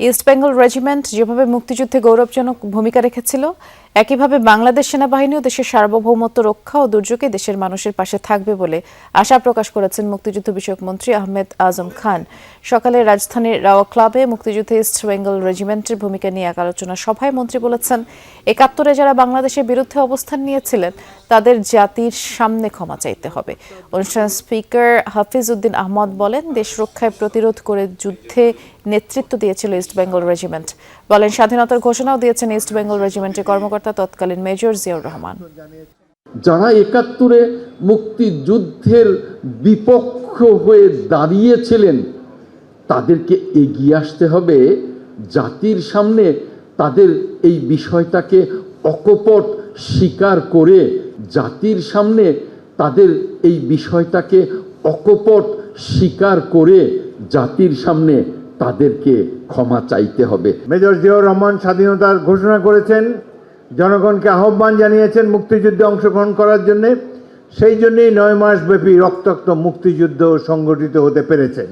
East Bengal regiment যেভাবে মুক্তিযুদ্ধে গৌরবজনক ভূমিকা রেখেছিল, একইভাবে বাংলাদেশ সেনাবাহিনীও দেশের সার্বভৌমত্ব রক্ষা ও দুর্যোগে দেশের মানুষের পাশে থাকবে বলে আশা প্রকাশ করেছেন মুক্তিযুদ্ধ বিষয়ক মন্ত্রী আহমেদ আজম খান। সকালে রাজধানীর রাওয়া ক্লাবে মুক্তিযুদ্ধে ইস্ট বেঙ্গল রেজিমেন্টের ভূমিকা নিয়ে এক আলোচনা সভায় মন্ত্রী বলেছেন, ৭১-এ যারা বাংলাদেশের বিরুদ্ধে অবস্থান নিয়েছিলেন তাদের জাতির সামনে ক্ষমা চাইতে হবে। অনুষ্ঠানে স্পিকার হাফিজ উদ্দিন আহমদ বলেন, দেশ রক্ষায় প্রতিরোধ করে যুদ্ধে নেতৃত্ব দিয়েছিল ইস্ট বেঙ্গল রেজিমেন্ট। বলেন, স্বাধীনতার ঘোষণাও দিয়েছেন ইস্ট বেঙ্গল রেজিমেন্টের কর্মকর্তা তৎকালীন মেজর জিয়াউর রহমান। যারা ৭১-এ মুক্তিযুদ্ধের বিপক্ষ হয়ে দাঁড়িয়েছিলেন তাদেরকে এগিয়ে আসতে হবে জাতির সামনে, তাদের এই বিষয়টাকে অকপট স্বীকার করে জাতির সামনে তাদের এই বিষয়টাকে অকপট স্বীকার করে জাতির সামনে তাদেরকে ক্ষমা চাইতে হবে। মেজর জিয়াউর রহমান স্বাধীনতার ঘোষণা করেছেন, জনগণকে আহ্বান জানিয়েছেন মুক্তিযুদ্ধে অংশগ্রহণ করার জন্য। সেই জন্যই ৯ মাস ব্যাপী রক্তাক্ত মুক্তিযুদ্ধ সংগঠিত হতে পেরেছেন।